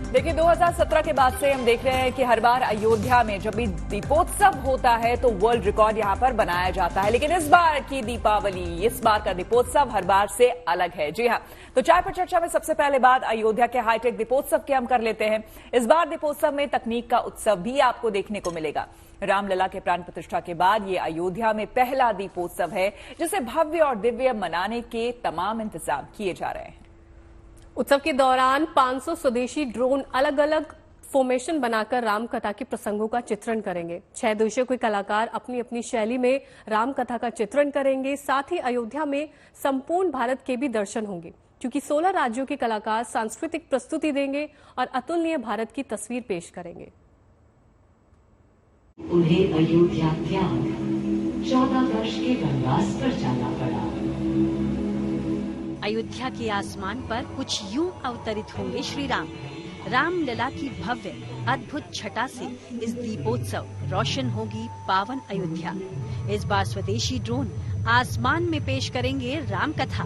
देखिए 2017 के बाद से हम देख रहे हैं कि हर बार अयोध्या में जब भी दीपोत्सव होता है तो वर्ल्ड रिकॉर्ड यहां पर बनाया जाता है। लेकिन इस बार की दीपावली, इस बार का दीपोत्सव हर बार से अलग है। जी हां, तो चाय पर चर्चा में सबसे पहले बात अयोध्या के हाईटेक दीपोत्सव की हम कर लेते हैं। इस बार दीपोत्सव में तकनीक का उत्सव भी आपको देखने को मिलेगा। रामलला के प्राण प्रतिष्ठा के बाद ये अयोध्या में पहला दीपोत्सव है जिसे भव्य और दिव्य मनाने के तमाम इंतजाम किए जा रहे हैं। उत्सव के दौरान 500 स्वदेशी ड्रोन अलग अलग फॉर्मेशन बनाकर रामकथा के प्रसंगों का चित्रण करेंगे। 6 देशों के कलाकार अपनी अपनी शैली में रामकथा का चित्रण करेंगे। साथ ही अयोध्या में संपूर्ण भारत के भी दर्शन होंगे, क्योंकि 16 राज्यों के कलाकार सांस्कृतिक प्रस्तुति देंगे और अतुलनीय भारत की तस्वीर पेश करेंगे। उन्हें अयोध्या त्याग 14 वर्ष के वनवास पर जाना पड़ा। अयोध्या के आसमान पर कुछ यूं अवतरित होंगे श्री राम। रामलला की भव्य अद्भुत छटा से इस दीपोत्सव रोशन होगी पावन अयोध्या। इस बार स्वदेशी ड्रोन आसमान में पेश करेंगे राम कथा।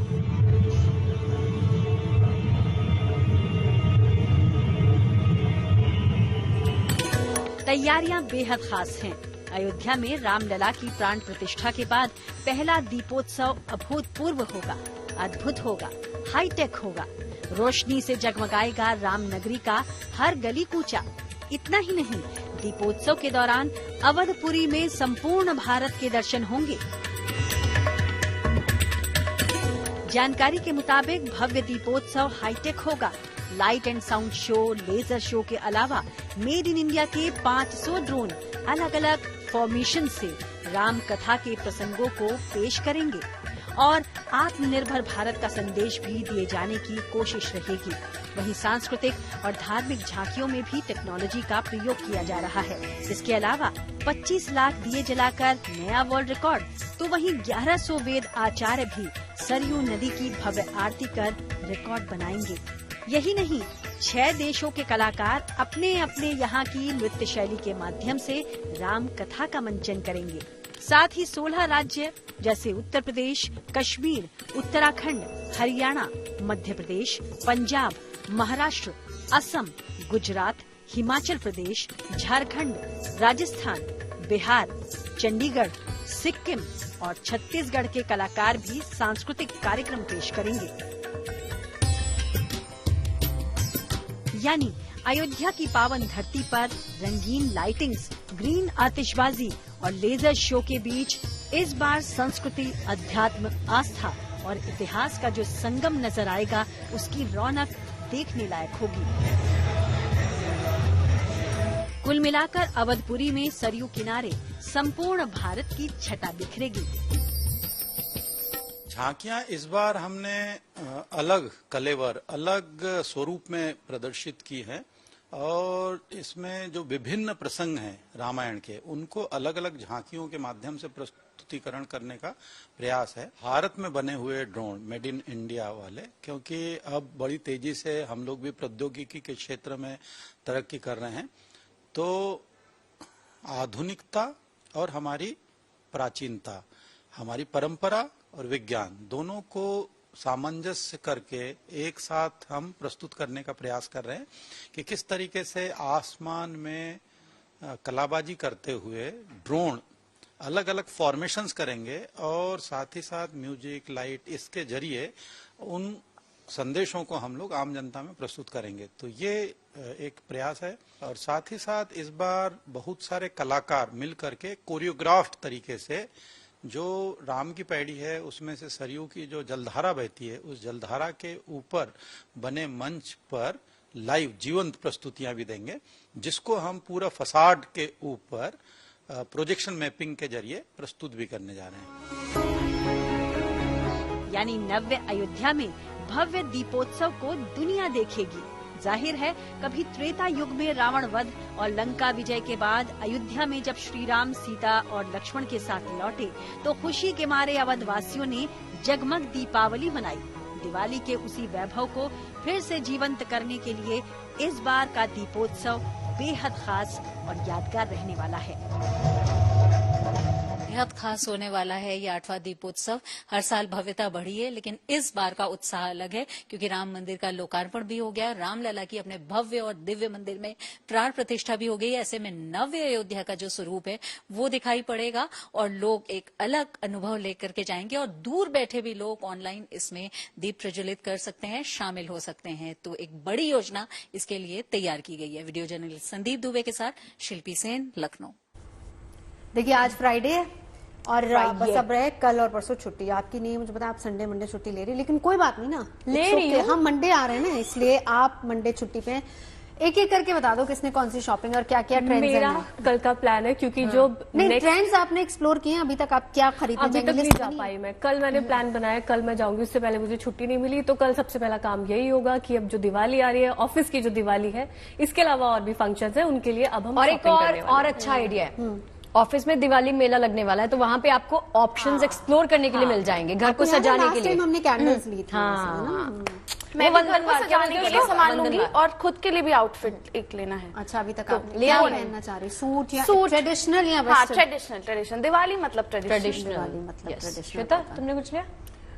तैयारियां बेहद खास हैं। अयोध्या में रामलला की प्राण प्रतिष्ठा के बाद पहला दीपोत्सव अभूतपूर्व होगा, अद्भुत होगा, हाईटेक होगा। रोशनी से जगमगाएगा रामनगरी का हर गली कूचा। इतना ही नहीं, दीपोत्सव के दौरान अवधपुरी में संपूर्ण भारत के दर्शन होंगे। जानकारी के मुताबिक भव्य दीपोत्सव हाईटेक होगा। Light and sound show, laser show के अलावा मेड इन इंडिया के 500 ड्रोन अलग अलग फॉर्मेशन से राम कथा के प्रसंगों को पेश करेंगे और आत्मनिर्भर भारत का संदेश भी दिए जाने की कोशिश रहेगी। वहीं सांस्कृतिक और धार्मिक झांकियों में भी टेक्नोलॉजी का प्रयोग किया जा रहा है। इसके अलावा 25 लाख दिए जलाकर नया वर्ल्ड रिकॉर्ड, तो वहीं 1100 वेद आचार्य भी सरयू नदी की भव्य आरती कर रिकॉर्ड बनाएंगे। यही नहीं, 6 देशों के कलाकार अपने अपने यहाँ की नृत्य शैली के माध्यम से राम कथा का मंचन करेंगे। साथ ही 16 राज्य जैसे उत्तर प्रदेश, कश्मीर, उत्तराखंड, हरियाणा, मध्य प्रदेश, पंजाब, महाराष्ट्र, असम, गुजरात, हिमाचल प्रदेश, झारखंड, राजस्थान, बिहार, चंडीगढ़, सिक्किम और छत्तीसगढ़ के कलाकार भी सांस्कृतिक कार्यक्रम पेश करेंगे। यानी अयोध्या की पावन धरती पर रंगीन लाइटिंग्स, ग्रीन आतिशबाजी और लेजर शो के बीच इस बार संस्कृति, अध्यात्म, आस्था और इतिहास का जो संगम नजर आएगा, उसकी रौनक देखने लायक होगी। कुल मिलाकर अवधपुरी में सरयू किनारे संपूर्ण भारत की छटा बिखरेगी। झांकियां इस बार हमने अलग कलेवर, अलग स्वरूप में प्रदर्शित की है और इसमें जो विभिन्न प्रसंग हैं रामायण के, उनको अलग अलग झांकियों के माध्यम से प्रस्तुतिकरण करने का प्रयास है। भारत में बने हुए ड्रोन, मेड इन इंडिया वाले, क्योंकि अब बड़ी तेजी से हम लोग भी प्रौद्योगिकी के क्षेत्र में तरक्की कर रहे हैं, तो आधुनिकता और हमारी प्राचीनता, हमारी परंपरा और विज्ञान दोनों को सामंजस्य करके एक साथ हम प्रस्तुत करने का प्रयास कर रहे हैं कि किस तरीके से आसमान में कलाबाजी करते हुए ड्रोन अलग अलग फॉर्मेशंस करेंगे और साथ ही साथ म्यूजिक, लाइट, इसके जरिए उन संदेशों को हम लोग आम जनता में प्रस्तुत करेंगे। तो ये एक प्रयास है और साथ ही साथ इस बार बहुत सारे कलाकार मिल करके कोरियोग्राफ्ड तरीके से जो राम की पैड़ी है उसमें से सरयू की जो जलधारा बहती है, उस जलधारा के ऊपर बने मंच पर लाइव जीवंत प्रस्तुतियां भी देंगे, जिसको हम पूरा फसाड के ऊपर प्रोजेक्शन मैपिंग के जरिए प्रस्तुत भी करने जा रहे हैं। यानी नव्य अयोध्या में भव्य दीपोत्सव को दुनिया देखेगी। जाहिर है, कभी त्रेता युग में रावण वध और लंका विजय के बाद अयोध्या में जब श्री राम, सीता और लक्ष्मण के साथ लौटे तो खुशी के मारे अवधवासियों ने जगमग दीपावली मनाई। दिवाली के उसी वैभव को फिर से जीवंत करने के लिए इस बार का दीपोत्सव बेहद खास और यादगार रहने वाला है। बेहद खास होने वाला है ये 8वां दीपोत्सव। हर साल भव्यता बढ़ी है, लेकिन इस बार का उत्साह अलग है क्योंकि राम मंदिर का लोकार्पण भी हो गया, रामलला की अपने भव्य और दिव्य मंदिर में प्राण प्रतिष्ठा भी हो गई। ऐसे में नव्य अयोध्या का जो स्वरूप है वो दिखाई पड़ेगा और लोग एक अलग अनुभव लेकर के जाएंगे और दूर बैठे भी लोग ऑनलाइन इसमें दीप प्रज्वलित कर सकते हैं, शामिल हो सकते हैं। तो एक बड़ी योजना इसके लिए तैयार की गई है। वीडियो जर्नलिस्ट संदीप दुबे के साथ शिल्पी सेन, लखनऊ। देखिए आज फ्राइडे है और बस अब रहे कल और परसों छुट्टी। आपकी नहीं, मुझे पता आप संडे मंडे छुट्टी ले रही, लेकिन कोई बात नहीं ना, ले रही हूँ। हम मंडे आ रहे हैं ना, इसलिए आप मंडे छुट्टी पे हैं। एक एक करके बता दो किसने कौन सी शॉपिंग और क्या क्या ट्रेंड्स मेरा हैं। कल का प्लान है क्योंकि जो नहीं ट्रेंड्स आपने एक्सप्लोर किए हैं अभी तक, आप क्या खरीदने अभी तक जाएंगे? नहीं जा पाई मैं। कल मैंने प्लान बनाया, कल मैं जाऊंगी, उससे पहले मुझे छुट्टी नहीं मिली। तो कल सबसे पहला काम यही होगा कि अब जो दिवाली आ रही है, ऑफिस की जो दिवाली है, इसके अलावा और भी फंक्शंस हैं, उनके लिए अब हम और एक shopping करने वाले और हैं। अच्छा आइडिया है, ऑफिस में दिवाली मेला लगने वाला है तो वहां पे आपको ऑप्शंस एक्सप्लोर करने के लिए मिल जाएंगे, घर को सजाने के लिए। हमने कैंडल्स ली थी मैं वो घर को सजाने के लिए सामान लूंगी और खुद के लिए भी आउटफिट एक लेना है। अच्छा अभी तक आप लिया क्या नहीं? पहनना चाह रही? सूट या सूट। ट्रेडिशनल या हाँ वेस्टर्न? ट्रेडिशनल दिवाली मतलब ट्रेडिशनल। दिवाली मतलब ट्रेडिशनल। श्वेता तुमने कुछ लिया?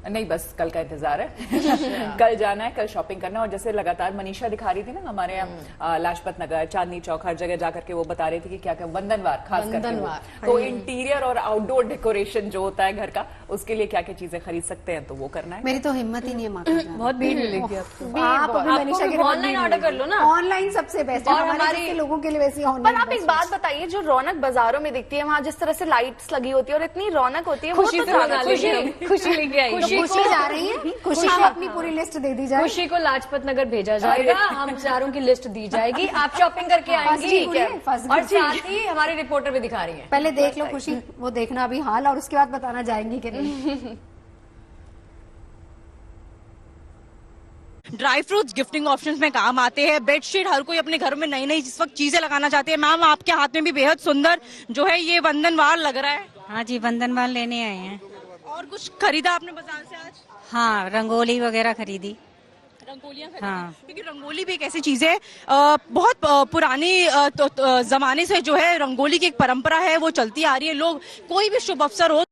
नहीं, बस कल का इंतजार है। कल जाना है, कल शॉपिंग करना। और जैसे लगातार मनीषा दिखा रही थी ना हमारे यहाँ लाजपत नगर, चांदनी चौक, हर जगह जाकर के वो बता रही थी कि क्या क्या वंदनवार खास करके वो। तो इंटीरियर और आउटडोर डेकोरेशन जो होता है घर का, उसके लिए क्या क्या चीजें खरीद सकते हैं, तो वो करना है। मेरी तो हिम्मत ही नहीं है माता जाने। बहुत भीड़ मिलेगी आपको। आप अभी मनीषा के ऑनलाइन ऑर्डर कर लो ना। ऑनलाइन सबसे बेस्ट है, हमारे जैसे लोगों के लिए वैसे पर ऑनलाइन। आप एक बात बताइए, जो रौनक बाजारों में दिखती है, वहाँ जिस तरह से लाइट्स लगी होती है और इतनी रौनक होती है, वो खुशी तो से ज्यादा मना खुशी लेंगे हम। खुशी लेके आई। खुशी जा रही है, खुशी को अपनी पूरी लिस्ट दे दी जाए। खुशी को लाजपत नगर भेजा जाएगा, हम चारों की लिस्ट दी जाएगी, आप शॉपिंग करके आएंगी ठीक है, फर्स्ट और साथ ही हमारे रिपोर्टर भी दिखा रही है। पहले देख लो खुशी, वो देखना अभी हाल, और उसके बाद बताना जाएंगी कि नहीं। ड्राई फ्रूट्स गिफ्टिंग ऑप्शंस में काम आते हैं। बेडशीट, हर कोई अपने घर में नई नई इस वक्त चीजें लगाना चाहते हैं। मैम आपके हाथ में भी बेहद सुंदर जो है ये वंदनवार लग रहा है। हाँ जी, वंदनवार लेने आए हैं। और कुछ खरीदा आपने बाजार से आज? हाँ, रंगोली वगैरह खरीदी। रंगोलियां खरीदी? हाँ। क्योंकि रंगोली भी एक ऐसी चीज है, बहुत पुरानी जमाने से जो है रंगोली की एक परंपरा है, वो चलती आ रही है। लोग कोई भी शुभ अवसर हो,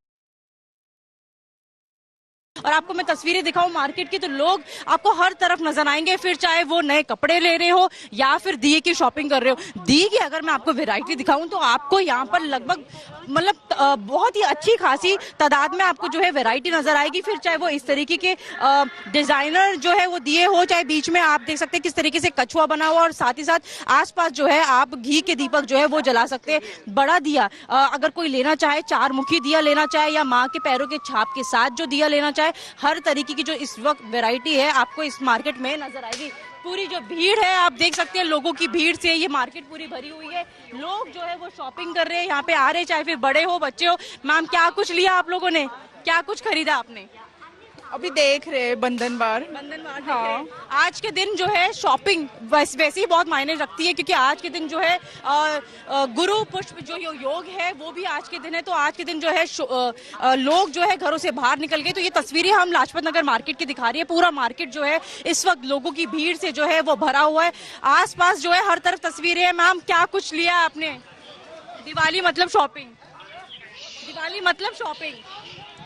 और आपको मैं तस्वीरें दिखाऊं मार्केट की, तो लोग आपको हर तरफ नजर आएंगे, फिर चाहे वो नए कपड़े ले रहे हो या फिर दिए की शॉपिंग कर रहे हो। दिए की अगर मैं आपको वैरायटी दिखाऊं तो आपको यहाँ पर लगभग मतलब बहुत ही अच्छी खासी तादाद में आपको जो है वैरायटी नजर आएगी। फिर चाहे वो इस तरीके के डिजाइनर जो है वो दिए हो, चाहे बीच में आप देख सकते हैं किस तरीके से कछुआ बना हुआ, और साथ ही साथ आसपास जो है आप घी के दीपक जो है वो जला सकते हैं। बड़ा दिया अगर कोई लेना चाहे, 4 मुखी दिया लेना चाहे या माँ के पैरों के छाप के साथ जो दिया लेना चाहे, हर तरीके की जो इस वक्त वैरायटी है आपको इस मार्केट में नजर आएगी। पूरी जो भीड़ है आप देख सकते हैं, लोगों की भीड़ से ये मार्केट पूरी भरी हुई है। लोग जो है वो शॉपिंग कर रहे हैं, यहाँ पे आ रहे हैं, चाहे फिर बड़े हो बच्चे हो। मैम क्या कुछ लिया आप लोगों ने, क्या कुछ खरीदा आपने? अभी देख रहे हैं वंदनवार। हाँ। आज के दिन जो है शॉपिंग वैसे ही बहुत मायने रखती है, क्योंकि आज के दिन जो है गुरु पुष्प जो योग है वो भी आज के दिन है। तो आज के दिन जो है लोग जो है घरों से बाहर निकल गए। तो ये तस्वीरें हम लाजपत नगर मार्केट की दिखा रही है। पूरा मार्केट जो है इस वक्त लोगों की भीड़ से जो है वो भरा हुआ है। आसपास जो है हर तरफ तस्वीरें हैं। मैम क्या कुछ लिया आपने? दिवाली मतलब शॉपिंग, दिवाली मतलब शॉपिंग,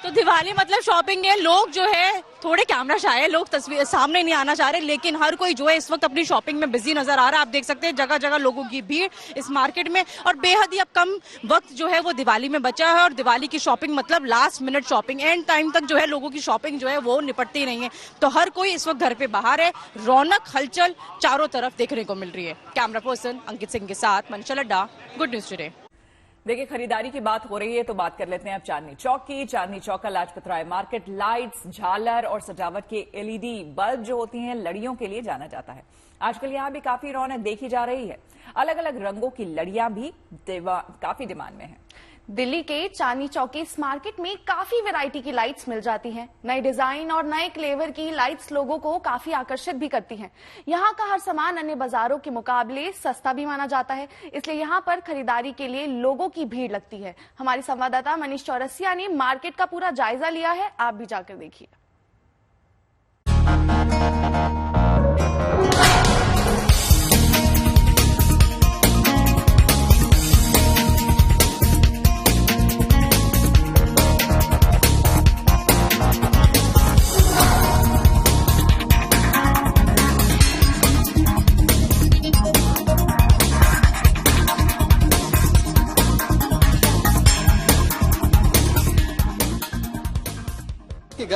तो दिवाली मतलब शॉपिंग है। लोग जो है थोड़े कैमरा शाय है, लोग तस्वीर सामने नहीं आना चाह रहे, लेकिन हर कोई जो है इस वक्त अपनी शॉपिंग में बिजी नजर आ रहा है। आप देख सकते हैं जगह जगह लोगों की भीड़ इस मार्केट में, और बेहद ही अब कम वक्त जो है वो दिवाली में बचा है। और दिवाली की शॉपिंग मतलब last minute shopping, and time तक जो है लोगों की शॉपिंग जो है वो निपटती नहीं है। तो हर कोई इस वक्त घर पे बाहर है, रौनक हलचल चारों तरफ देखने को मिल रही है। कैमरा पर्सन अंकित सिंह के साथ Manisha Ladda, good news today. देखिए, खरीदारी की बात हो रही है तो बात कर लेते हैं अब चांदनी चौक की। चांदनी चौक का लाजपत राय मार्केट लाइट्स, झालर और सजावट के एलईडी बल्ब जो होती हैं लड़ियों के लिए जाना जाता है। आजकल यहां भी काफी रौनक देखी जा रही है। अलग अलग रंगों की लड़ियां भी काफी डिमांड में हैं। दिल्ली के चांदनी चौक की इस मार्केट में काफी वैरायटी की लाइट्स मिल जाती हैं। नए डिजाइन और नए फ्लेवर की लाइट्स लोगों को काफी आकर्षित भी करती हैं। यहाँ का हर सामान अन्य बाजारों के मुकाबले सस्ता भी माना जाता है, इसलिए यहाँ पर खरीदारी के लिए लोगों की भीड़ लगती है। हमारी संवाददाता मनीष चौरसिया ने मार्केट का पूरा जायजा लिया है, आप भी जाकर देखिए।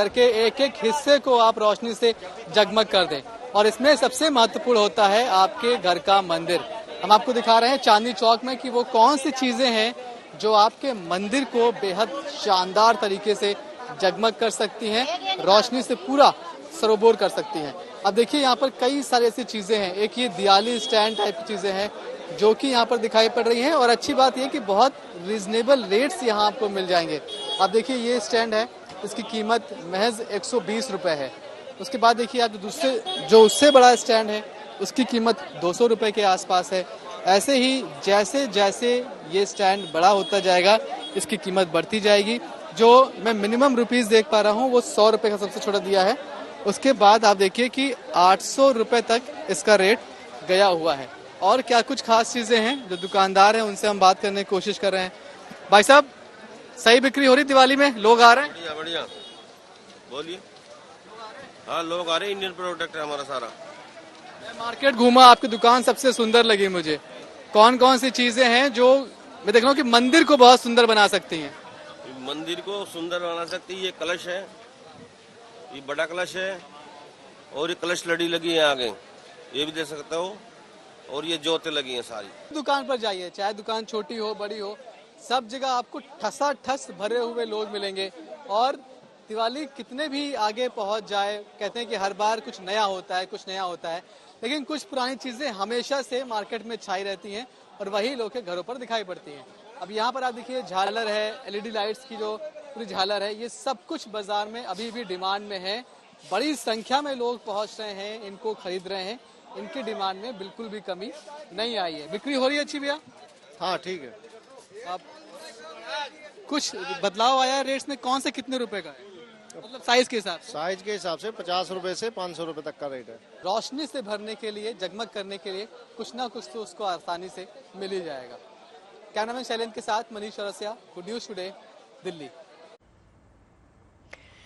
घर के एक एक हिस्से को आप रोशनी से जगमग कर दें। और इसमें सबसे महत्वपूर्ण होता है आपके घर का मंदिर। हम आपको दिखा रहे हैं चांदनी चौक में कि वो कौन सी चीजें हैं जो आपके मंदिर को बेहद शानदार तरीके से जगमग कर सकती हैं, रोशनी से पूरा सरोबोर कर सकती हैं। अब देखिए यहाँ पर कई सारी ऐसी चीजें हैं। एक ये दिवाली स्टैंड टाइप की चीजें हैं जो कि यहाँ पर दिखाई पड़ रही हैं, और अच्छी बात यह कि बहुत रीजनेबल रेट्स यहाँ आपको मिल जाएंगे। अब देखिए ये स्टैंड है, इसकी कीमत महज 120 रुपए है। उसके बाद देखिए आप जो उससे बड़ा स्टैंड है उसकी कीमत 200 रुपए के आसपास है। ऐसे ही जैसे जैसे ये स्टैंड बड़ा होता जाएगा इसकी कीमत बढ़ती जाएगी। जो मैं मिनिमम रुपीस देख पा रहा हूँ वो 100 रुपए का सबसे छोटा दिया है। उसके बाद आप देखिए कि 800 रुपए तक इसका रेट गया हुआ है। और क्या कुछ खास चीजें हैं, जो दुकानदार हैं उनसे हम बात करने की कोशिश कर रहे हैं। भाई साहब, सही बिक्री हो रही दिवाली में? लोग आ रहे हैं? बढ़िया बढ़िया, बोलिए। हाँ, लोग आ रहे हैं। इंडियन प्रोडक्ट है हमारा सारा। मैं मार्केट घूमा, आपकी दुकान सबसे सुंदर लगी मुझे। कौन कौन सी चीजें हैं जो मैं देख रहा हूँ कि मंदिर को बहुत सुंदर बना सकती हैं? मंदिर को सुंदर बना सकती है। ये कलश है, ये बड़ा कलश है, और ये कलश लड़ी लगी है आगे, ये भी दे सकते हो। और ये जोते लगी हैं सारी। दुकान पर जाइए, चाहे दुकान छोटी हो बड़ी हो, सब जगह आपको ठसाठस भरे हुए लोग मिलेंगे। और दिवाली कितने भी आगे पहुंच जाए, कहते हैं कि हर बार कुछ नया होता है, कुछ नया होता है, लेकिन कुछ पुरानी चीजें हमेशा से मार्केट में छाई रहती हैं और वही लोग के घरों पर दिखाई पड़ती हैं। अब यहाँ पर आप देखिए झालर है, एलईडी लाइट्स की जो पूरी झालर है, ये सब कुछ बाजार में अभी भी डिमांड में है। बड़ी संख्या में लोग पहुंच रहे हैं, इनको खरीद रहे हैं। इनकी डिमांड में बिल्कुल भी कमी नहीं आई है। बिक्री हो रही है अच्छी भैया? हाँ ठीक है। अब कुछ बदलाव आया है रेट्स में? कौन से कितने रुपए का है, मतलब साइज के हिसाब से? साइज के हिसाब से 50 रुपए से 500 रुपए तक का रेट है। रोशनी से भरने के लिए, जगमग करने के लिए कुछ ना कुछ तो उसको आसानी से मिल ही जाएगा। कैमरामैन शैलेंद्र के साथ Manish Chaurasia, good news today, Delhi.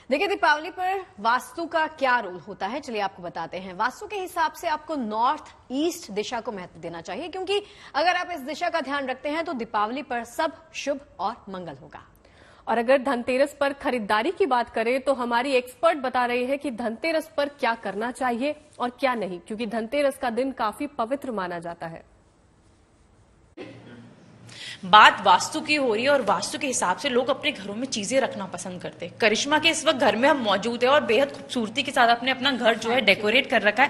देखिए, दीपावली पर वास्तु का क्या रोल होता है, चलिए आपको बताते हैं। वास्तु के हिसाब से आपको नॉर्थ ईस्ट दिशा को महत्व देना चाहिए, क्योंकि अगर आप इस दिशा का ध्यान रखते हैं तो दीपावली पर सब शुभ और मंगल होगा। और अगर धनतेरस पर खरीदारी की बात करें तो हमारी एक्सपर्ट बता रही है कि धनतेरस पर क्या करना चाहिए और क्या नहीं, क्योंकि धनतेरस का दिन काफी पवित्र माना जाता है। बात वास्तु की हो रही है और वास्तु के हिसाब से लोग अपने घरों में चीजें रखना पसंद करते हैं। करिश्मा के इस वक्त घर में हम मौजूद है और बेहद खूबसूरती के साथ अपने अपना घर जो है डेकोरेट कर रखा है।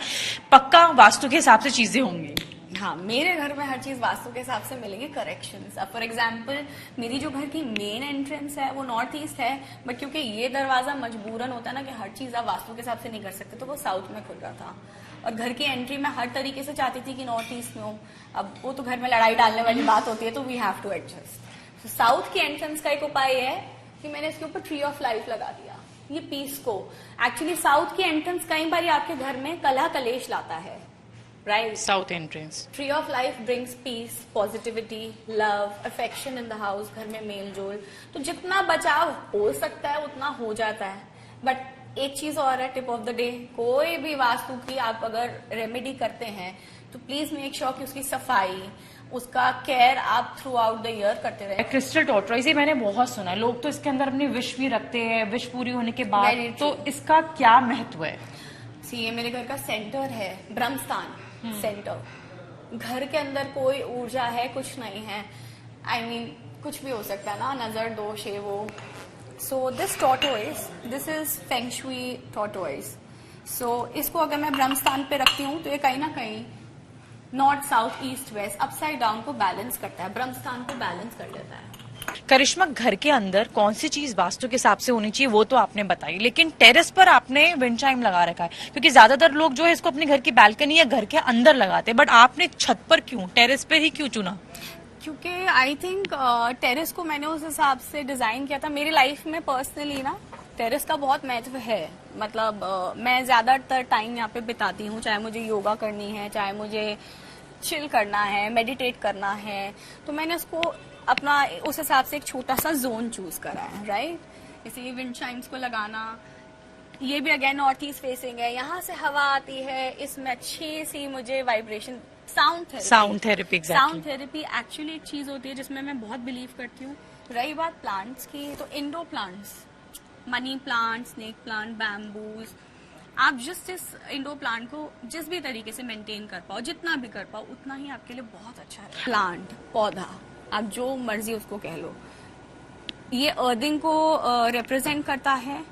पक्का वास्तु के हिसाब से चीजें होंगी। हाँ, मेरे घर में हर चीज वास्तु के हिसाब से मिलेगी। करेक्शंस, अब फॉर एग्जांपल मेरी जो घर की मेन एंट्रेंस है वो नॉर्थ ईस्ट है, बट क्योंकि ये दरवाजा मजबूरन होता है ना कि हर चीज आप वास्तु के हिसाब से नहीं कर सकते, तो वो साउथ में खुल रहा था। और घर की एंट्री मैं हर तरीके से चाहती थी कि नॉर्थ ईस्ट में हो। अब वो तो घर में लड़ाई डालने वाली बात होती है, तो we have to adjust. South की एंट्रेंस का एक उपाय है कि मैंने इसके ऊपर ट्री ऑफ लाइफ लगा दिया, ये पीस को। एक्चुअली साउथ की एंट्रेंस कई बार आपके घर में कलह कलेश लाता है, right? South entrance, tree of life brings peace, positivity, love, affection in the house, घर में मेल जोल। तो जितना बचाव हो सकता है उतना हो जाता है। बट एक चीज और है, टिप ऑफ द डे, कोई भी वास्तु की आप अगर रेमेडी करते हैं तो प्लीज मेक श्योर कि उसकी सफाई, उसका केयर आप थ्रू आउट द ईयर करते रहे। क्रिस्टल टॉर्टॉइज, ये मैंने बहुत सुना है। लोग तो इसके अंदर अपनी विश भी रखते हैं, विश पूरी होने के बाद। तो इसका क्या महत्व है? सी, ये मेरे घर का सेंटर है, ब्रह्मस्थान सेंटर। घर के अंदर कोई ऊर्जा है, कुछ नहीं है, I mean, कुछ भी हो सकता है ना, नजर दोष है वो। So this tortoise, this is feng shui tortoise. सो इसको अगर मैं ब्रह्मस्थान पे रखती हूँ तो ये कहीं ना कहीं north south east west upside down को बैलेंस करता है, ब्रह्मस्थान को बैलेंस कर देता है। करिश्मा, घर के अंदर कौन सी चीज वास्तु के हिसाब से होनी चाहिए वो तो आपने बताई, लेकिन टेरेस पर आपने विंड चाइम लगा रखा है, क्योंकि ज्यादातर लोग जो है इसको अपने घर की बालकनी या घर के अंदर लगाते हैं, बट आपने छत पर क्यों, टेरेस पर ही क्यों चुना? क्योंकि आई थिंक टेरेस को मैंने उस हिसाब से डिजाइन किया था। मेरी लाइफ में पर्सनली ना टेरेस का बहुत महत्व है। मतलब मैं ज्यादातर टाइम यहाँ पे बिताती हूँ, चाहे मुझे योगा करनी है, चाहे मुझे चिल करना है, मेडिटेट करना है, तो मैंने उसको अपना उस हिसाब से एक छोटा सा जोन चूज करा है, राइट? इसीलिए विंड चाइम्स को लगाना, ये भी अगेन नॉर्थ ईस्ट फेसिंग है, यहाँ से हवा आती है, इसमें अच्छी सी मुझे वाइब्रेशन, साउंड थेरेपी एक्चुअली एक चीज होती है जिसमें मैं बहुत बिलीव करती हूँ। रही बात प्लांट्स की, तो indoor plants money plant, snake plant, bamboos, आप जिस इंडोर प्लांट को जिस भी तरीके से मेंटेन कर पाओ, जितना भी कर पाओ, उतना ही आपके लिए बहुत अच्छा है। प्लांट, पौधा, आप जो मर्जी उसको कह लो, ये अर्थिंग को रिप्रेजेंट करता है,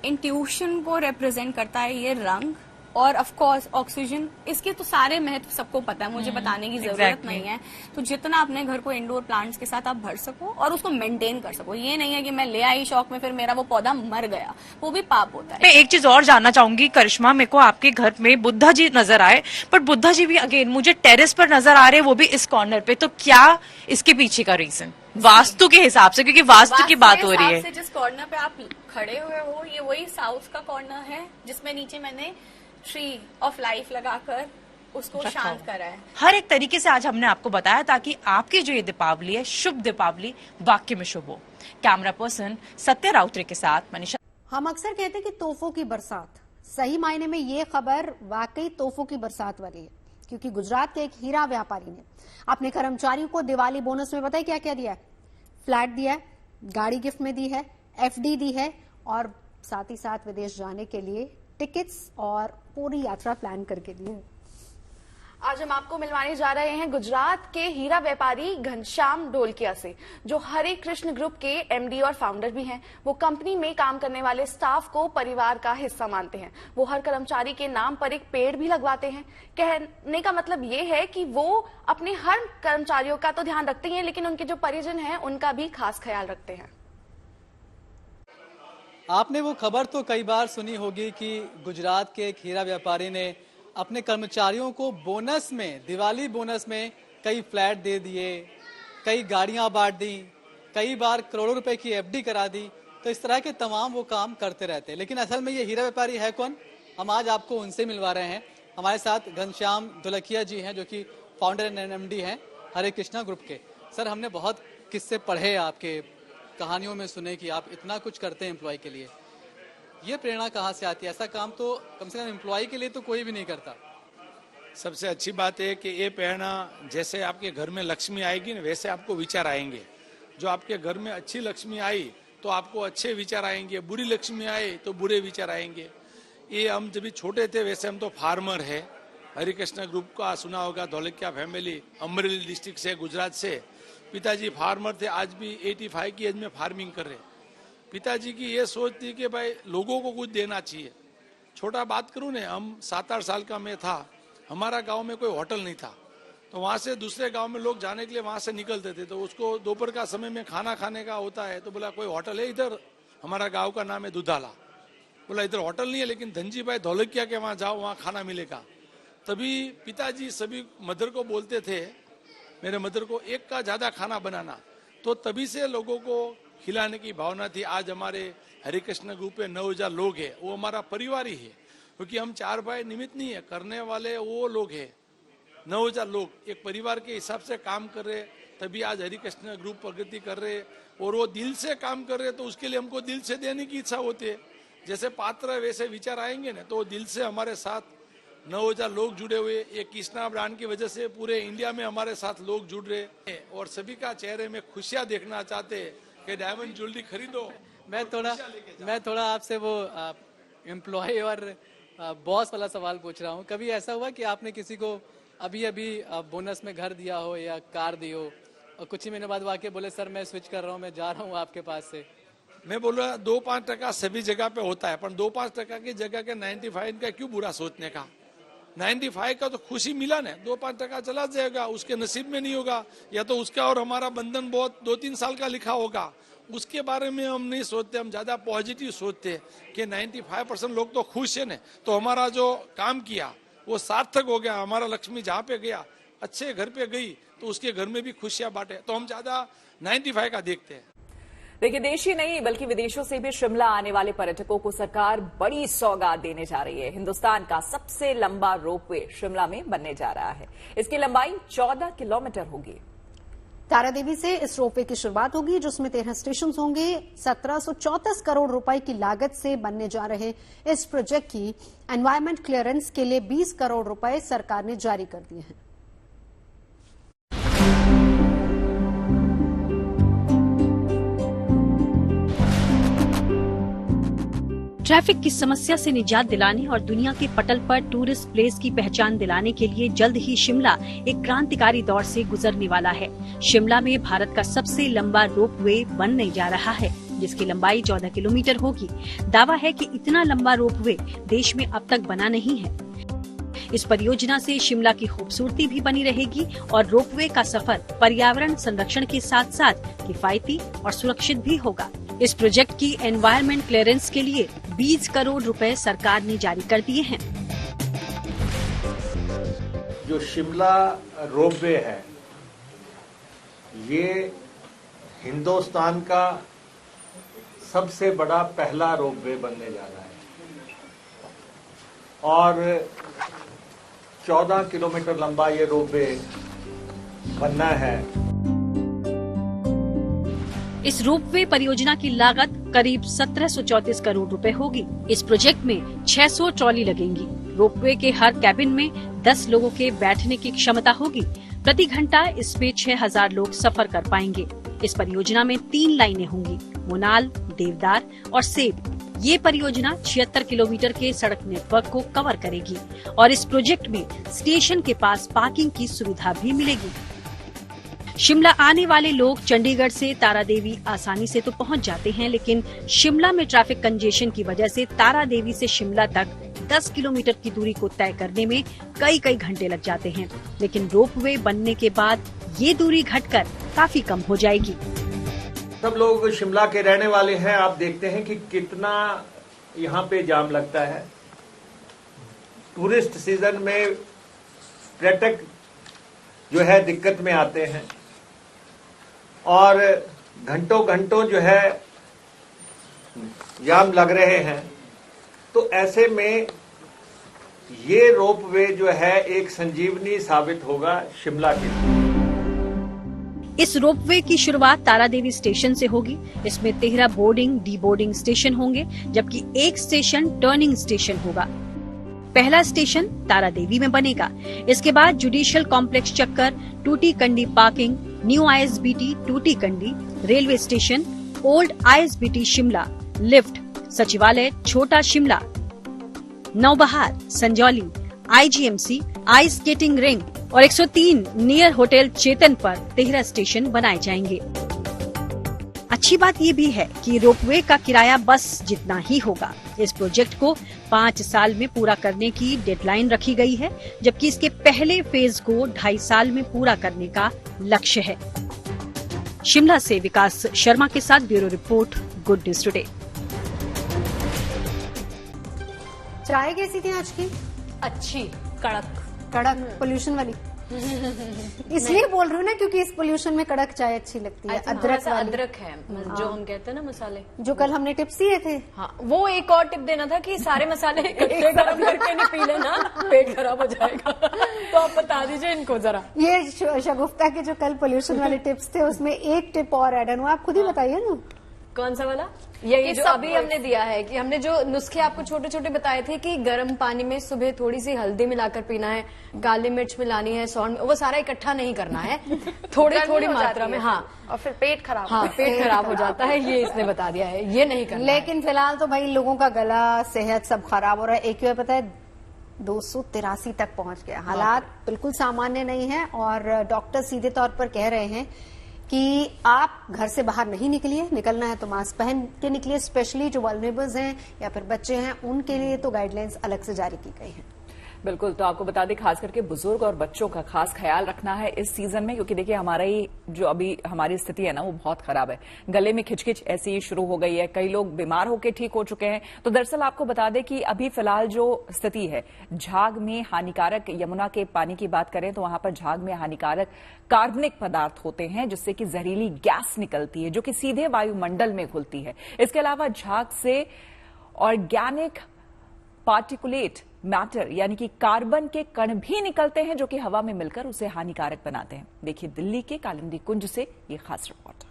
इंट्यूशन को रिप्रेजेंट करता है ये रंग, और ऑफ कोर्स ऑक्सीजन। इसके तो सारे महत्व सबको पता है, मुझे बताने की जरूरत नहीं है। तो जितना अपने घर को इंडोर प्लांट्स के साथ आप भर सको और उसको मेंटेन कर सको। ये नहीं है कि मैं ले आई शौक में, फिर मेरा वो पौधा मर गया, वो भी पाप होता है। मैं एक चीज और जानना चाहूंगी करिश्मा, मेरे को आपके घर में बुद्धा जी नजर आए, बट बुद्धा जी भी अगेन मुझे टेरेस पर नजर आ रहे, वो भी इस कॉर्नर पे। तो क्या इसके पीछे का रीजन वास्तु के हिसाब से, क्योंकि वास्तु की बात हो रही है। जिस कॉर्नर पे आप खड़े हुए हो, ये वही साउथ का कॉर्नर है जिसमें नीचे मैंने ट्री ऑफ लाइफ लगाकर उसको शांत करा है। हर एक तरीके से आज हमने आपको बताया ताकि आपकी जो ये दीपावली है, शुभ दीपावली वाकई में शुभ हो। कैमरा पर्सन सत्य राउतरे के साथ मनीषा। हम अक्सर कहते हैं कि तोहफों की बरसात, सही मायने में ये खबर वाकई तोहफों की बरसात वाली है, क्योंकि गुजरात के एक हीरा व्यापारी ने अपने कर्मचारियों को दिवाली बोनस में बताया क्या क्या दिया है। फ्लैट दिया है, गाड़ी गिफ्ट में दी है, एफडी दी है, और साथ ही साथ विदेश जाने के लिए टिकट्स और पूरी यात्रा प्लान करके दी है। आज हम आपको मिलवाने जा रहे हैं गुजरात के हीरा व्यापारी घनश्याम ढोलकिया से, जो हरे कृष्ण ग्रुप के एमडी और फाउंडर भी हैं। वो कंपनी में काम करने वाले स्टाफ को परिवार का हिस्सा मानते हैं। वो हर कर्मचारी के नाम पर एक पेड़ भी लगवाते हैं। कहने का मतलब ये है कि वो अपने हर कर्मचारियों का तो ध्यान रखते हैं, लेकिन उनके जो परिजन हैं उनका भी खास ख्याल रखते हैं। आपने वो खबर तो कई बार सुनी होगी कि गुजरात के एक हीरा व्यापारी ने अपने कर्मचारियों को बोनस में, दिवाली बोनस में कई फ्लैट दे दिए, कई गाड़ियां बांट दी, कई बार करोड़ों रुपए की एफडी करा दी। तो इस तरह के तमाम वो काम करते रहते हैं। लेकिन असल में ये हीरा व्यापारी है कौन, हम आज आपको उनसे मिलवा रहे हैं। हमारे साथ घनश्याम ढोलकिया जी हैं, जो कि फाउंडर एंड एमडी हैं हरे कृष्णा ग्रुप के। सर, हमने बहुत किस्से पढ़े, आपके कहानियों में सुने कि आप इतना कुछ करते हैं एम्प्लॉय के लिए। ये प्रेरणा कहाँ से आती है? ऐसा काम तो कम से कम एम्प्लॉय के लिए तो कोई भी नहीं करता। सबसे अच्छी बात है कि ये प्रेरणा, जैसे आपके घर में लक्ष्मी आएगी ना, वैसे आपको विचार आएंगे। जो आपके घर में अच्छी लक्ष्मी आई तो आपको अच्छे विचार आएंगे, बुरी लक्ष्मी आए तो बुरे विचार आएंगे। ये हम जब भी छोटे थे, वैसे हम तो फार्मर है। हरे कृष्णा ग्रुप का सुना होगा, ढोलकिया फैमिली अमरेली डिस्ट्रिक्ट से, गुजरात से। पिताजी फार्मर थे, आज भी 85 की एज में फार्मिंग कर रहे। पिताजी की ये सोच थी कि भाई लोगों को कुछ देना चाहिए। छोटा बात करूं ने, हम 7-8 साल का मैं था, हमारा गांव में कोई होटल नहीं था, तो वहां से दूसरे गांव में लोग जाने के लिए वहां से निकलते थे। तो उसको दोपहर का समय में खाना खाने का होता है, तो बोला कोई होटल है इधर, हमारा गाँव का नाम है दुधाला। बोला इधर होटल नहीं है, लेकिन धनजी भाई ढोलकिया के वहां जाओ, वहां खाना मिलेगा। तभी पिताजी सभी मदर को बोलते थे, मेरे मदर को, एक का ज्यादा खाना बनाना। तो तभी से लोगों को खिलाने की भावना थी। आज हमारे हरे कृष्ण ग्रुप में 9000 लोग हैं, वो हमारा परिवार ही है, क्योंकि हम 4 भाई निमित्त नहीं है, करने वाले वो लोग हैं। 9000 लोग एक परिवार के हिसाब से काम कर रहे, तभी आज हरे कृष्ण ग्रुप प्रगति कर रहे। और वो दिल से काम कर रहे, तो उसके लिए हमको दिल से देने की इच्छा होती है। जैसे पात्र वैसे विचार आएंगे ना, तो दिल से हमारे साथ 9000 लोग जुड़े हुए। एक कृष्णा ब्रांड की वजह से पूरे इंडिया में हमारे साथ लोग जुड़ रहे हैं, और सभी का चेहरे में खुशियां देखना चाहते हैं कि डायमंड ज्वेलरी खरीदो। मैं थोड़ा आपसे वो एम्प्लॉय और बॉस वाला सवाल पूछ रहा हूँ। कभी ऐसा हुआ कि आपने किसी को अभी बोनस में घर दिया हो या कार दी हो, और कुछ ही महीने बाद वाकई बोले सर मैं स्विच कर रहा हूँ, मैं जा रहा हूँ आपके पास से? मैं बोल रहा 2-5% सभी जगह पे होता है, पर 2-5% की जगह के 95 का क्यों बुरा सोचने का। 95 का तो खुशी मिला ना, 2-5% चला जाएगा, उसके नसीब में नहीं होगा, या तो उसका और हमारा बंधन बहुत 2-3 साल का लिखा होगा। उसके बारे में हम नहीं सोचते, हम ज्यादा पॉजिटिव सोचते हैं कि 95% लोग तो खुश है ना, तो हमारा जो काम किया वो सार्थक हो गया। हमारा लक्ष्मी जहाँ पे गया, अच्छे घर पे गई, तो उसके घर में भी खुशियां बांटे। तो हम ज्यादा 95 का देखते हैं। देखिए, देश ही नहीं बल्कि विदेशों से भी शिमला आने वाले पर्यटकों को सरकार बड़ी सौगात देने जा रही है। हिंदुस्तान का सबसे लंबा रोपवे शिमला में बनने जा रहा है। इसकी लंबाई 14 किलोमीटर होगी। तारादेवी से इस रोपवे की शुरुआत होगी, जिसमें 13 स्टेशन होंगे। 1734 करोड़ रुपए की लागत से बनने जा रहे इस प्रोजेक्ट की एनवायरमेंट क्लियरेंस के लिए 20 करोड़ रुपए सरकार ने जारी कर दिए हैं। ट्रैफिक की समस्या से निजात दिलाने और दुनिया के पटल पर टूरिस्ट प्लेस की पहचान दिलाने के लिए जल्द ही शिमला एक क्रांतिकारी दौर से गुजरने वाला है। शिमला में भारत का सबसे लंबा रोपवे बनने जा रहा है, जिसकी लंबाई 14 किलोमीटर होगी। दावा है कि इतना लंबा रोपवे देश में अब तक बना नहीं है। इस परियोजना से शिमला की खूबसूरती भी बनी रहेगी और रोपवे का सफर पर्यावरण संरक्षण के साथ साथ किफायती और सुरक्षित भी होगा। इस प्रोजेक्ट की एनवायरमेंट क्लियरेंस के लिए 20 करोड़ रुपए सरकार ने जारी कर दिए हैं। जो शिमला रोपवे है, ये हिंदुस्तान का सबसे बड़ा पहला रोपवे बनने जा रहा है और 14 किलोमीटर लंबा ये रोपवे बनना है। इस रोपवे परियोजना की लागत करीब 1734 करोड़ रुपए होगी। इस प्रोजेक्ट में 600 ट्रॉली लगेंगी। रोपवे के हर कैबिन में 10 लोगों के बैठने की क्षमता होगी। प्रति घंटा इसमें 6000 लोग सफर कर पाएंगे। इस परियोजना में 3 लाइनें होंगी, मोनाल, देवदार और सेब। ये परियोजना 76 किलोमीटर के सड़क नेटवर्क को कवर करेगी और इस प्रोजेक्ट में स्टेशन के पास पार्किंग की सुविधा भी मिलेगी। शिमला आने वाले लोग चंडीगढ़ से तारा देवी आसानी से तो पहुंच जाते हैं, लेकिन शिमला में ट्रैफिक कंजेशन की वजह से तारा देवी से शिमला तक 10 किलोमीटर की दूरी को तय करने में कई घंटे लग जाते हैं। लेकिन रोपवे बनने के बाद ये दूरी घटकर काफी कम हो जाएगी। सब लोग शिमला के रहने वाले हैं, आप देखते हैं कि कितना यहाँ पे जाम लगता है। टूरिस्ट सीजन में पर्यटक जो है दिक्कत में आते हैं और घंटों जो है जाम लग रहे हैं। तो ऐसे में ये रोपवे जो है एक संजीवनी साबित होगा शिमला के लिए। इस रोपवे की शुरुआत तारा देवी स्टेशन से होगी। इसमें 13 बोर्डिंग, डी बोर्डिंग स्टेशन होंगे, जबकि एक स्टेशन टर्निंग स्टेशन होगा। पहला स्टेशन तारा देवी में बनेगा। इसके बाद जुडिशियल कॉम्प्लेक्स चक्कर, टूटी कंडी parking, new ISBT Tuti Kandi, railway station, old ISBT Shimla, lift, Sachivalaya Chhota Shimla, Naubahar, Sanjauli, IGMC, ice skating rink और 103 नियर होटल चेतन पर 13 स्टेशन बनाए जाएंगे। अच्छी बात ये भी है कि रोपवे का किराया बस जितना ही होगा। इस प्रोजेक्ट को 5 साल में पूरा करने की डेडलाइन रखी गई है, जबकि इसके पहले फेज को 2.5 साल में पूरा करने का लक्ष्य है। शिमला से विकास शर्मा के साथ bureau report, good news today. चाय कैसी थी आज की? अच्छी, कड़क पोल्यूशन वाली। इसलिए बोल रही हूँ ना, क्योंकि इस पोल्यूशन में कड़क चाय अच्छी लगती है। अदरक वाली। अदरक है जो हम कहते हैं ना मसाले, जो कल हमने टिप्स दिए थे। हाँ, वो एक और टिप देना था कि सारे मसाले इकट्ठे गरम करके नहीं पी लेना, पेट खराब हो जाएगा। तो आप बता दीजिए इनको जरा। ये शगुफ्ता के जो कल पोल्यूशन वाले टिप्स थे, उसमें एक टिप और ऐड हुआ। आप खुद ही बताइए ना, कौन सा वाला? ये जो अभी हमने दिया है कि हमने जो नुस्खे आपको छोटे छोटे बताए थे कि गर्म पानी में सुबह थोड़ी सी हल्दी मिलाकर पीना है, काली मिर्च मिलानी है, सौंठ, वो सारा इकट्ठा नहीं करना है, थोड़ी मात्रा में। हाँ, और फिर पेट खराब। हाँ, पेट खराब हो जाता है, ये इसने बता दिया है, ये नहीं करना। लेकिन फिलहाल तो भाई लोगों का गला, सेहत सब खराब हो रहा है। AQI पता है 283 तक पहुंच गया। हालात बिल्कुल सामान्य नहीं है और डॉक्टर सीधे तौर पर कह रहे हैं कि आप घर से बाहर नहीं निकलिए, निकलना है तो मास्क पहन के निकलिए। स्पेशली जो वल्नरेबल्स हैं या फिर बच्चे हैं, उनके लिए तो गाइडलाइंस अलग से जारी की गई हैं। बिल्कुल, तो आपको बता दें खास करके बुजुर्ग और बच्चों का खास ख्याल रखना है इस सीजन में, क्योंकि देखिए हमारा ही जो अभी हमारी स्थिति है ना वो बहुत खराब है। गले में खिचखिच ऐसी शुरू हो गई है, कई लोग बीमार होकर ठीक हो चुके हैं। तो दरअसल आपको बता दें कि अभी फिलहाल जो स्थिति है, झाग में हानिकारक, यमुना के पानी की बात करें तो वहां पर झाग में हानिकारक कार्बनिक पदार्थ होते हैं, जिससे कि जहरीली गैस निकलती है जो कि सीधे वायुमंडल में घुलती है। इसके अलावा झाग से ऑर्गेनिक पार्टिकुलेट मैटर यानी कि कार्बन के कण भी निकलते हैं, जो कि हवा में मिलकर उसे हानिकारक बनाते हैं। देखिए दिल्ली के कालिंदी कुंज से ये खास रिपोर्ट।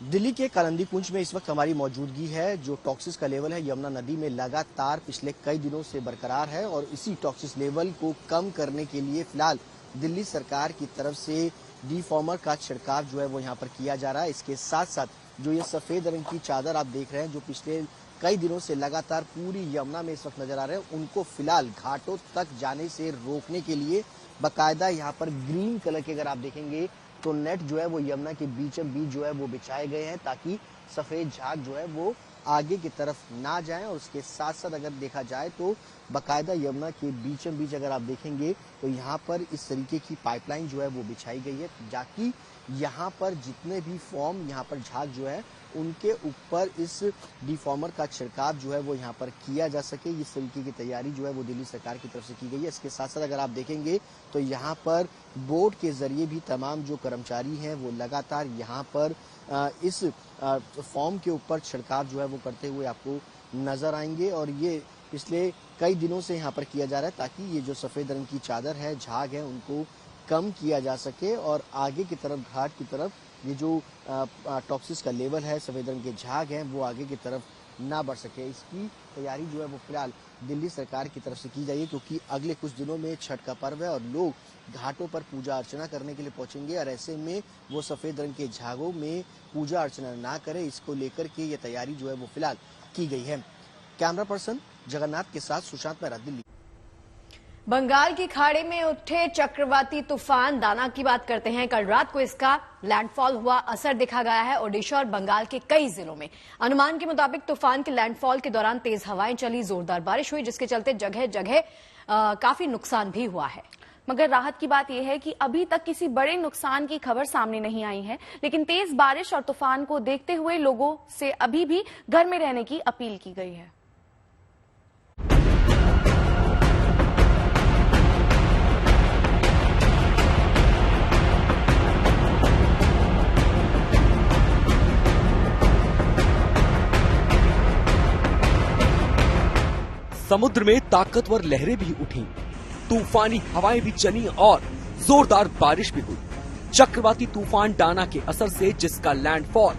दिल्ली के कालिंदी कुंज में इस वक्त हमारी मौजूदगी है। जो टॉक्सिस का लेवल है यमुना नदी में लगातार पिछले कई दिनों से बरकरार है और इसी टॉक्सिस लेवल को कम करने के लिए फिलहाल दिल्ली सरकार की तरफ से डिफॉर्मर का छिड़काव जो है वो यहाँ पर किया जा रहा है। इसके साथ साथ जो ये सफेद रंग की चादर आप देख रहे हैं, जो पिछले कई दिनों से लगातार पूरी यमुना में इस वक्त नजर आ रहे हैं, उनको फिलहाल घाटों तक जाने से रोकने के लिए बाकायदा यहाँ पर ग्रीन कलर के अगर आप देखेंगे तो नेट जो है वो यमुना के बीचों बीच जो है वो बिछाए गए हैं, ताकि सफेद झाग जो है वो आगे की तरफ ना जाए। और उसके साथ साथ अगर देखा जाए तो बाकायदा यमुना के बीचों बीच अगर आप देखेंगे तो यहाँ पर इस तरीके की पाइपलाइन जो है वो बिछाई गई है, ताकि यहाँ पर जितने भी फॉर्म यहाँ पर झाग जो है उनके ऊपर इस डिफॉर्मर का छिड़काव जो है वो यहाँ पर किया जा सके। इस तरीके की तैयारी जो है वो दिल्ली सरकार की तरफ से की गई है। इसके साथ साथ अगर आप देखेंगे तो यहाँ पर बोर्ड के जरिए भी तमाम जो कर्मचारी हैं वो लगातार यहाँ पर इस फॉर्म के ऊपर छिड़काव जो है वो करते हुए आपको नजर आएंगे। और ये पिछले कई दिनों से यहाँ पर किया जा रहा है, ताकि ये जो सफेद रंग की चादर है, झाग है, उनको कम किया जा सके और आगे की तरफ घाट की तरफ ये जो टॉक्सिस का लेवल है, सफेद रंग के झाग हैं, वो आगे की तरफ ना बढ़ सके। इसकी तैयारी जो है वो फिलहाल दिल्ली सरकार की तरफ से की जाएगी, क्योंकि अगले कुछ दिनों में छठ का पर्व है और लोग घाटों पर पूजा अर्चना करने के लिए पहुंचेंगे और ऐसे में वो सफेद रंग के झागों में पूजा अर्चना ना करे, इसको लेकर के ये तैयारी जो है वो फिलहाल की गई है। कैमरा पर्सन जगन्नाथ के साथ सुशांत मेहरा, दिल्ली। बंगाल की खाड़ी में उठे चक्रवाती तूफान दाना की बात करते हैं। कल रात को इसका लैंडफॉल हुआ असर देखा गया है ओडिशा और बंगाल के कई जिलों में। अनुमान के मुताबिक तूफान के लैंडफॉल के दौरान तेज हवाएं चली, जोरदार बारिश हुई, जिसके चलते जगह जगह काफी नुकसान भी हुआ है। मगर राहत की बात यह है कि अभी तक किसी बड़े नुकसान की खबर सामने नहीं आई है, लेकिन तेज बारिश और तूफान को देखते हुए लोगों से अभी भी घर में रहने की अपील की गई है। समुद्र में ताकतवर लहरें भी उठी, तूफानी हवाएं भी चली और जोरदार बारिश भी हुई। चक्रवाती तूफान डाना के असर से जिसका लैंडफॉल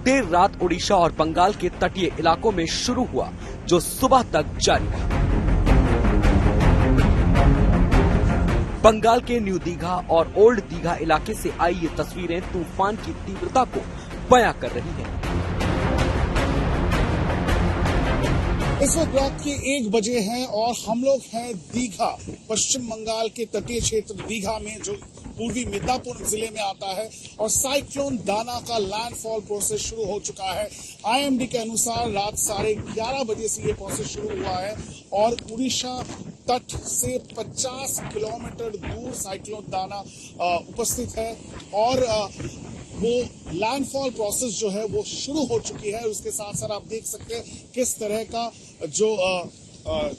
देर रात ओडिशा और बंगाल के तटीय इलाकों में शुरू हुआ, जो सुबह तक जारी रहा। बंगाल के न्यू दीघा और ओल्ड दीघा इलाके से आई ये तस्वीरें तूफान की तीव्रता को बयां कर रही हैं। इस वक्त रात के 1 बजे हैं और हम लोग हैं दीघा, पश्चिम बंगाल के तटीय क्षेत्र दीघा में, जो पूर्वी मिदनापुर जिले में आता है। और साइक्लोन दाना का लैंडफॉल प्रोसेस शुरू हो चुका है। आईएमडी के अनुसार रात 11:30 बजे से ये प्रोसेस शुरू हुआ है और उड़ीसा तट से 50 किलोमीटर दूर साइक्लोन दाना उपस्थित है और वो लैंडफॉल प्रोसेस जो है वो शुरू हो चुकी है। उसके साथ साथ आप देख सकते हैं किस तरह का जो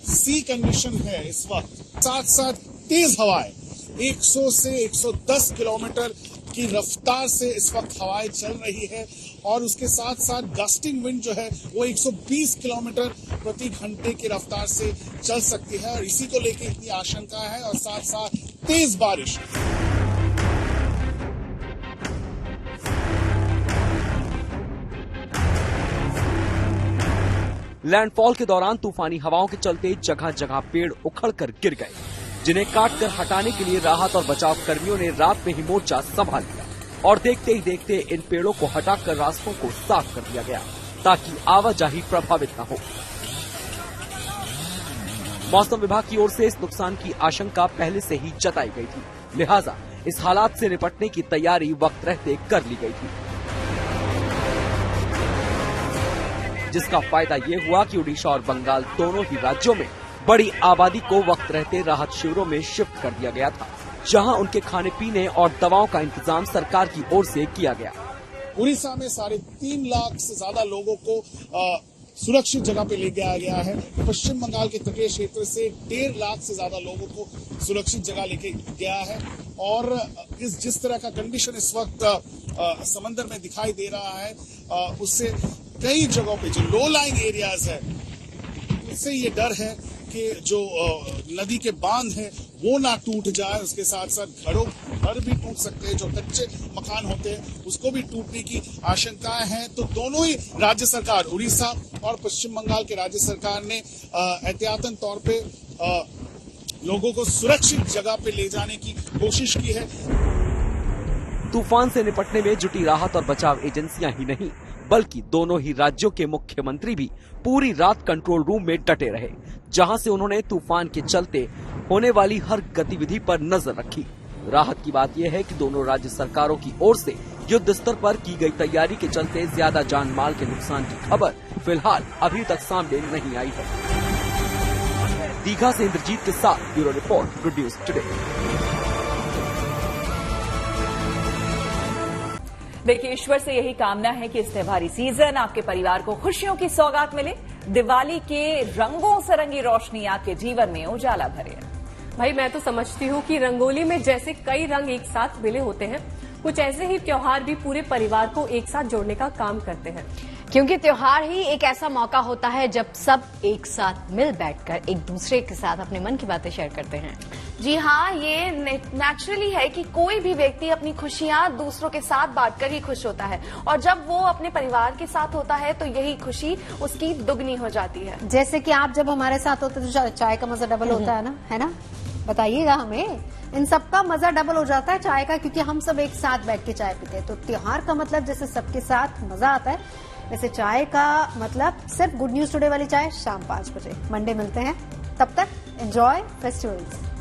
सी कंडीशन है इस वक्त। साथ साथ तेज हवाएं 100 से 110 किलोमीटर की रफ्तार से इस वक्त हवाएं चल रही है और उसके साथ साथ गस्टिंग विंड जो है वो 120 किलोमीटर प्रति घंटे की रफ्तार से चल सकती है और इसी को लेकर इतनी आशंका है। और साथ साथ तेज बारिश। लैंडफॉल के दौरान तूफानी हवाओं के चलते जगह जगह पेड़ उखड़कर गिर गए, जिन्हें काटकर हटाने के लिए राहत और बचाव कर्मियों ने रात में ही मोर्चा संभाल लिया और देखते ही देखते इन पेड़ों को हटाकर रास्तों को साफ कर दिया गया, ताकि आवाजाही प्रभावित न हो। मौसम विभाग की ओर से इस नुकसान की आशंका पहले से ही जताई गई थी, लिहाजा इस हालात से निपटने की तैयारी वक्त रहते कर ली गई थी, जिसका फायदा ये हुआ कि उड़ीसा और बंगाल दोनों ही राज्यों में बड़ी आबादी को वक्त रहते राहत शिविरों में शिफ्ट कर दिया गया था, जहां उनके खाने पीने और दवाओं का इंतजाम सरकार की ओर से किया गया। उड़ीसा में 3.5 लाख से ज्यादा लोगों को सुरक्षित जगह पे ले गया गया है। पश्चिम बंगाल के तटीय क्षेत्र से 1.5 लाख से ज्यादा लोगों को सुरक्षित जगह लेके गया है और जिस तरह का कंडीशन इस वक्त समंदर में दिखाई दे रहा है, उससे कई जगहों पे जो लो लाइंग एरियाज है, उससे ये डर है कि जो नदी के बांध है वो ना टूट जाए। उसके साथ साथ घर भी टूट सकते हैं, जो कच्चे मकान होते हैं उसको भी टूटने की आशंकाएं हैं। तो दोनों ही राज्य सरकार, उड़ीसा और पश्चिम बंगाल के राज्य सरकार ने एहतियातन तौर पे लोगों को सुरक्षित जगह पे ले जाने की कोशिश की है। तूफान से निपटने में जुटी राहत और बचाव एजेंसियां ही नहीं, बल्कि दोनों ही राज्यों के मुख्यमंत्री भी पूरी रात कंट्रोल रूम में डटे रहे, जहां से उन्होंने तूफान के चलते होने वाली हर गतिविधि पर नजर रखी। राहत की बात यह है कि दोनों राज्य सरकारों की ओर से युद्ध स्तर पर की गई तैयारी के चलते ज्यादा जान माल के नुकसान की खबर फिलहाल अभी तक सामने नहीं आई है। दीघा से इंद्रजीत के साथ bureau report, good news today. देखिए, ईश्वर से यही कामना है कि इस त्योहारी सीजन आपके परिवार को खुशियों की सौगात मिले, दिवाली के रंगों से रंगी रोशनी आपके जीवन में उजाला भरे। भाई मैं तो समझती हूँ कि रंगोली में जैसे कई रंग एक साथ मिले होते हैं, कुछ ऐसे ही त्योहार भी पूरे परिवार को एक साथ जोड़ने का काम करते हैं, क्योंकि त्योहार ही एक ऐसा मौका होता है जब सब एक साथ मिल बैठकर एक दूसरे के साथ अपने मन की बातें शेयर करते हैं। जी हाँ, ये नेचुरली है कि कोई भी व्यक्ति अपनी खुशियां दूसरों के साथ बांटकर ही खुश होता है, और जब वो अपने परिवार के साथ होता है तो यही खुशी उसकी दुगनी हो जाती है। जैसे कि आप जब हमारे साथ होते तो चाय का मजा डबल होता है ना? बताइएगा हमें, इन सबका मजा डबल हो जाता है चाय का, क्योंकि हम सब एक साथ बैठ के चाय पीते हैं। तो त्योहार का मतलब जैसे सबके साथ मजा आता है, वैसे चाय का मतलब सिर्फ गुड न्यूज टुडे वाली चाय शाम 5 बजे। मंडे मिलते हैं, तब तक एंजॉय फेस्टिवल्स।